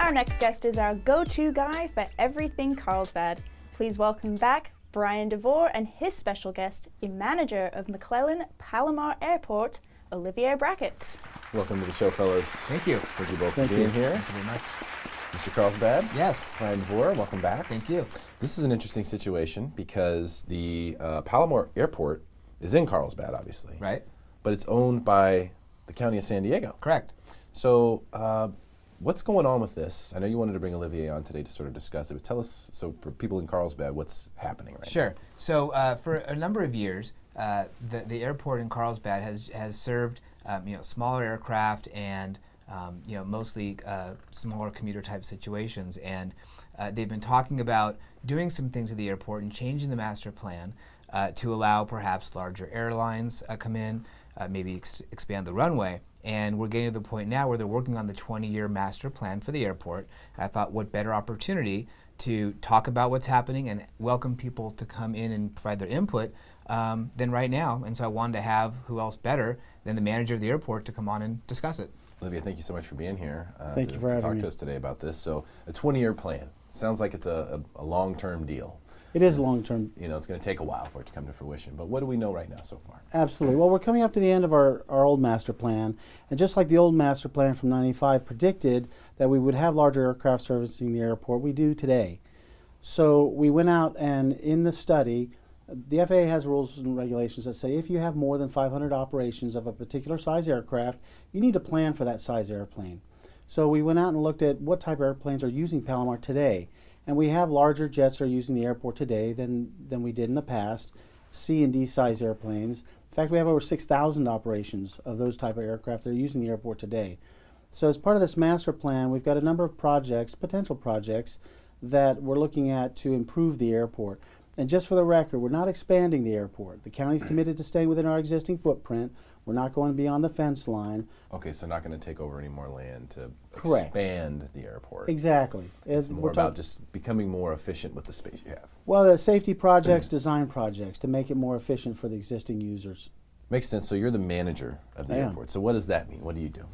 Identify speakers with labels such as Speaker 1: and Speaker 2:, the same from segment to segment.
Speaker 1: Our next guest is our go-to guy for everything Carlsbad. Please welcome back Brian DeVore and his special guest, the manager of McClellan Palomar Airport, Olivier Brackett.
Speaker 2: Welcome to the show, fellas.
Speaker 3: Thank you.
Speaker 2: Thank you both for being here.
Speaker 3: Thank you very much.
Speaker 2: Mr. Carlsbad.
Speaker 3: Yes.
Speaker 2: Brian DeVore, welcome back.
Speaker 3: Thank you.
Speaker 2: This is an interesting situation because the Palomar Airport is in Carlsbad, obviously.
Speaker 3: Right.
Speaker 2: But it's owned by the County of San Diego.
Speaker 3: Correct.
Speaker 2: So what's going on with this? I know you wanted to bring Olivier on today to sort of discuss it, but tell us, so for people in Carlsbad, what's happening right now?
Speaker 3: Sure. So for a number of years, the airport in Carlsbad has served smaller aircraft and mostly smaller commuter type situations, and they've been talking about doing some things at the airport and changing the master plan to allow perhaps larger airlines come in, maybe expand the runway. And we're getting to the point now where they're working on the 20-year master plan for the airport. And I thought, what better opportunity to talk about what's happening and welcome people to come in and provide their input than right now. And so I wanted to have who else better than the manager of the airport to come on and discuss it.
Speaker 2: Olivier, thank you so much for being here
Speaker 4: Thank you for having
Speaker 2: talk
Speaker 4: me.
Speaker 2: to us today about this. So a 20-year plan. Sounds like it's a long-term deal.
Speaker 4: It is long-term.
Speaker 2: It's going to take a while for it to come to fruition. But what do we know right now so far?
Speaker 4: Absolutely. Well, we're coming up to the end of our old master plan. And just like the old master plan from 95 predicted that we would have larger aircraft servicing the airport, we do today. So we went out and in the study, the FAA has rules and regulations that say if you have more than 500 operations of a particular size aircraft, you need to plan for that size airplane. So we went out and looked at what type of airplanes are using Palomar today. And we have larger jets that are using the airport today than we did in the past, C and D size airplanes. In fact, we have over 6,000 operations of those type of aircraft that are using the airport today. So as part of this master plan, we've got a number of projects, potential projects, that we're looking at to improve the airport. And just for the record, we're not expanding the airport. The county's committed to staying within our existing footprint. We're not going beyond the fence line.
Speaker 2: Okay, so not going to take over any more land to
Speaker 4: Correct.
Speaker 2: expand the airport.
Speaker 4: Exactly.
Speaker 2: It's more about just becoming more efficient with the space you have.
Speaker 4: Well, the safety projects, design projects to make it more efficient for the existing users.
Speaker 2: Makes sense. So you're the manager of the airport. So what does that mean? What do you do?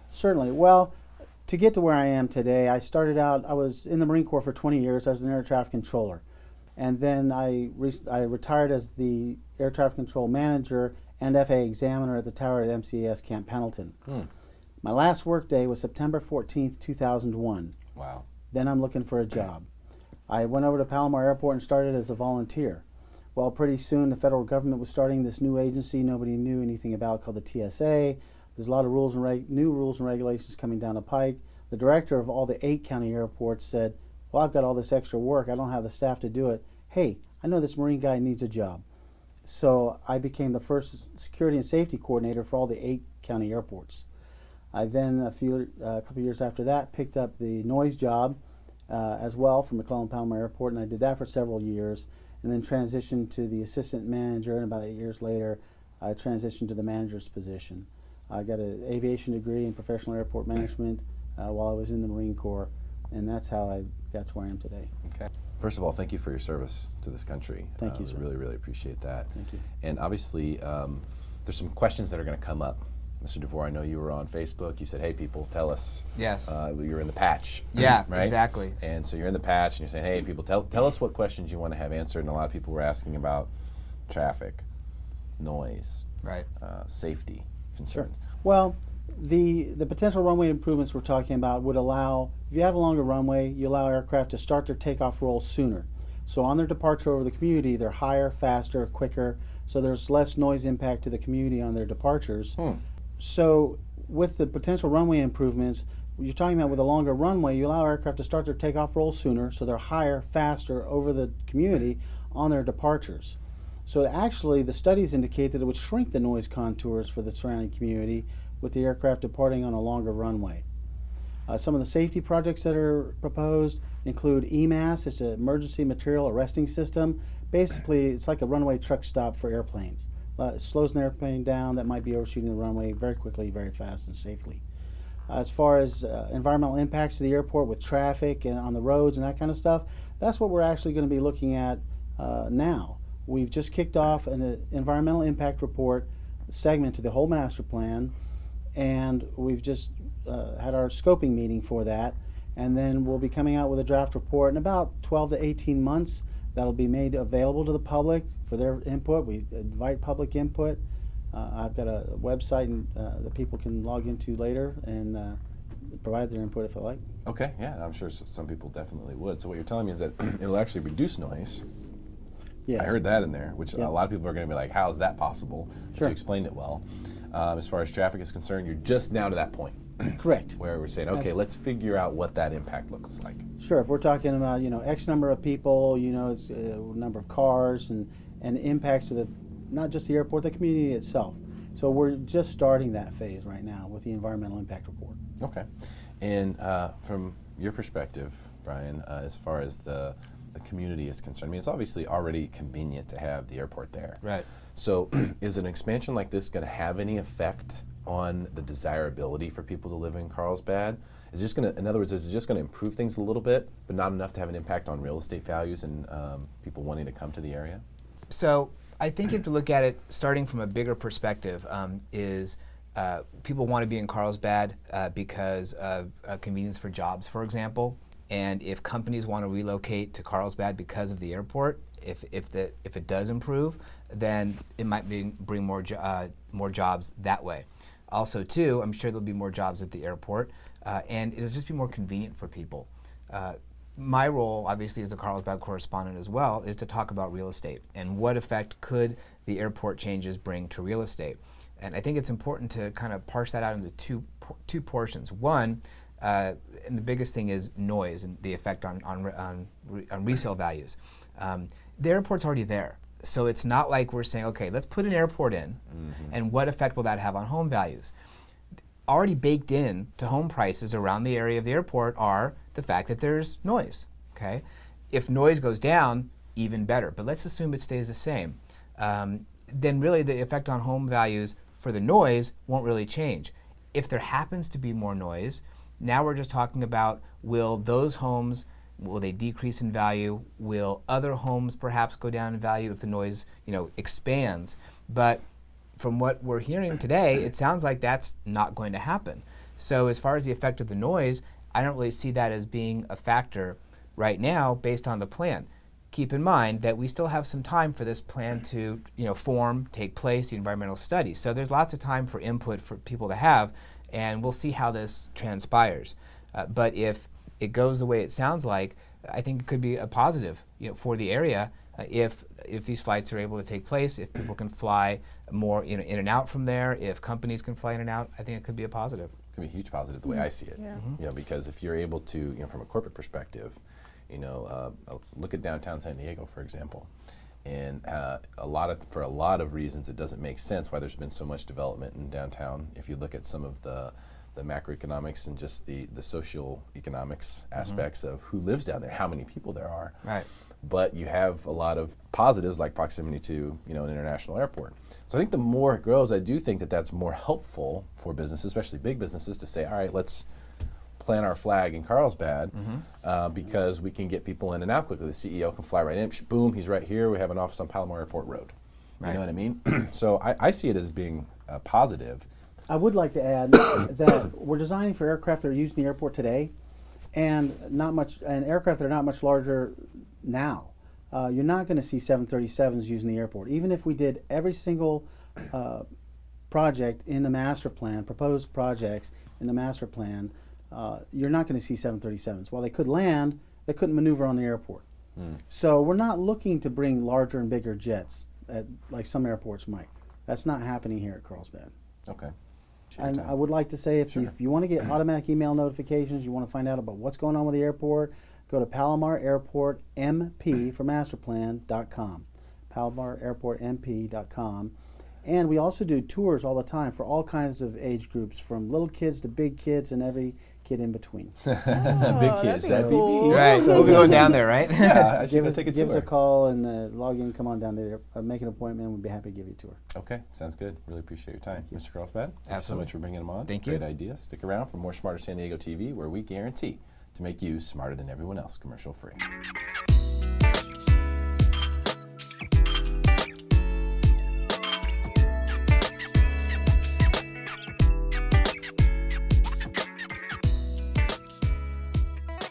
Speaker 4: Certainly. Well, to get to where I am today, I started out, I was in the Marine Corps for 20 years. I was an air traffic controller. And then I retired as the air traffic control manager and FAA examiner at the tower at MCAS Camp Pendleton. My last work day was September 14th, 2001.
Speaker 2: Wow.
Speaker 4: Then I'm looking for a job. I went over to Palomar Airport and started as a volunteer. Well, pretty soon the federal government was starting this new agency nobody knew anything about called the TSA. There's a lot of new rules and regulations coming down the pike. The director of all the 8 county airports said, well, I've got all this extra work. I don't have the staff to do it. Hey, I know this Marine guy needs a job. So I became the first security and safety coordinator for all the 8 county airports. I then, a couple years after that, picked up the noise job as well from McClellan Palomar Airport, and I did that for several years, and then transitioned to the assistant manager, and about 8 years later, I transitioned to the manager's position. I got an aviation degree in professional airport management while I was in the Marine Corps, and that's how I got to where I am today.
Speaker 2: Okay. First of all, thank you for your service to this country.
Speaker 4: Thank you, sir.
Speaker 2: Really, really appreciate that.
Speaker 4: Thank you.
Speaker 2: And obviously, there's some questions that are going to come up. Mr. DeVore, I know you were on Facebook. You said, hey, people, tell us.
Speaker 3: Yes.
Speaker 2: You're in the patch.
Speaker 3: Yeah,
Speaker 2: right?
Speaker 3: exactly.
Speaker 2: And so you're in the patch, and you're saying, hey, people, tell us what questions you want to have answered. And a lot of people were asking about traffic, noise,
Speaker 3: Right.
Speaker 2: Safety concerns.
Speaker 4: Well, the potential runway improvements we're talking about would allow, if you have a longer runway, you allow aircraft to start their takeoff roll sooner. So on their departure over the community, they're higher, faster, quicker, so there's less noise impact to the community on their departures. So with the potential runway improvements, you're talking about with a longer runway, you allow aircraft to start their takeoff roll sooner, so they're higher, faster over the community on their departures. So actually, the studies indicate that it would shrink the noise contours for the surrounding community with the aircraft departing on a longer runway. Some of the safety projects that are proposed include EMAS. It's an emergency material arresting system. Basically, it's like a runway truck stop for airplanes. It slows an airplane down that might be overshooting the runway very quickly, very fast, and safely. As far as environmental impacts to the airport with traffic and on the roads and that kind of stuff, that's what we're actually going to be looking at now. We've just kicked off an environmental impact report segment to the whole master plan, and we've just had our scoping meeting for that. and then we'll be coming out with a draft report in about 12 to 18 months. That'll be made available to the public for their input. We invite public input. I've got a website that people can log into later and provide their input if they like.
Speaker 2: Okay, yeah, I'm sure some people definitely would. So what you're telling me is that it'll actually reduce noise.
Speaker 4: Yes.
Speaker 2: I heard that in there, which
Speaker 4: Yep.
Speaker 2: a lot of people are going to be like, how is that possible? But
Speaker 4: Sure.
Speaker 2: you explained it well. As far as traffic is concerned, you're just now to that point
Speaker 4: Correct.
Speaker 2: where we're saying, okay, let's figure out what that impact looks like.
Speaker 4: Sure. If we're talking about X number of people, it's number of cars and impacts to not just the airport, the community itself. So we're just starting that phase right now with the environmental impact report.
Speaker 2: Okay. And from your perspective, Brian, as far as the community is concerned, I mean, it's obviously already convenient to have the airport there.
Speaker 3: Right.
Speaker 2: So is an expansion like this going to have any effect on the desirability for people to live in Carlsbad? Is it just going to, in other words, is it just going to improve things a little bit, but not enough to have an impact on real estate values and people wanting to come to the area?
Speaker 3: So I think you have to look at it starting from a bigger perspective. People want to be in Carlsbad because of convenience for jobs, for example. And if companies want to relocate to Carlsbad because of the airport, if it does improve, then it might bring more jobs that way. Also, too, I'm sure there'll be more jobs at the airport, and it'll just be more convenient for people. My role, obviously, as a Carlsbad correspondent as well, is to talk about real estate and what effect could the airport changes bring to real estate. And I think it's important to kind of parse that out into two portions. One, and the biggest thing is noise and the effect on resale values. The airport's already there. So it's not like we're saying, okay, let's put an airport in, and what effect will that have on home values? Already baked in to home prices around the area of the airport are the fact that there's noise, okay? If noise goes down, even better, but let's assume it stays the same. Then really the effect on home values for the noise won't really change. If there happens to be more noise, now we're just talking about will those homes, will they decrease in value? Will other homes perhaps go down in value if the noise expands? But from what we're hearing today, it sounds like that's not going to happen. So as far as the effect of the noise, I don't really see that as being a factor right now based on the plan. Keep in mind that we still have some time for this plan to form, take place, the environmental study. So there's lots of time for input for people to have, and we'll see how this transpires. But if it goes the way it sounds like, I think it could be a positive for the area if these flights are able to take place, if people can fly more in and out from there, if companies can fly in and out, I think it could be a positive.
Speaker 2: It could be a huge positive the way I see it.
Speaker 1: Yeah.
Speaker 2: Because if you're able to, from a corporate perspective, look at downtown San Diego, for example. And for a lot of reasons, it doesn't make sense why there's been so much development in downtown. If you look at some of the macroeconomics and just the social economics aspects of who lives down there, how many people there are.
Speaker 3: Right.
Speaker 2: But you have a lot of positives like proximity to an international airport. So I think the more it grows, I do think that that's more helpful for businesses, especially big businesses, to say, all right, let's plant our flag in Carlsbad because we can get people in and out quickly. The CEO can fly right in, boom, he's right here. We have an office on Palomar Airport Road.
Speaker 3: Right.
Speaker 2: You know what I mean? So I see it as being positive.
Speaker 4: I would like to add that we're designing for aircraft that are used in the airport today, and aircraft that are not much larger now. You're not going to see 737s using the airport. Even if we did every single project in the master plan, proposed projects in the master plan, you're not going to see 737s. While they could land, they couldn't maneuver on the airport. So we're not looking to bring larger and bigger jets like some airports might. That's not happening here at Carlsbad.
Speaker 2: Okay.
Speaker 4: And I would like to say, if you want to get automatic email notifications, you want to find out about what's going on with the airport, go to Palomar Airport MP for masterplan.com. PalomarAirportMP.com. And we also do tours all the time for all kinds of age groups, from little kids to big kids and every kid in between.
Speaker 2: Big kids,
Speaker 1: that'd be cool.
Speaker 3: Right, we'll be going down there, right?
Speaker 2: Yeah, I should take a
Speaker 4: Give
Speaker 2: tour.
Speaker 4: us a call and log in, come on down there, make an appointment, and we'd be happy to give you a tour.
Speaker 2: Okay, sounds good. Really appreciate your time, Mr. Carlsbad. Thank you so
Speaker 3: Absolutely.
Speaker 2: much for bringing them on.
Speaker 3: Thank you.
Speaker 2: Great idea. Stick around for more Smarter San Diego TV, where we guarantee to make you smarter than everyone else, commercial free.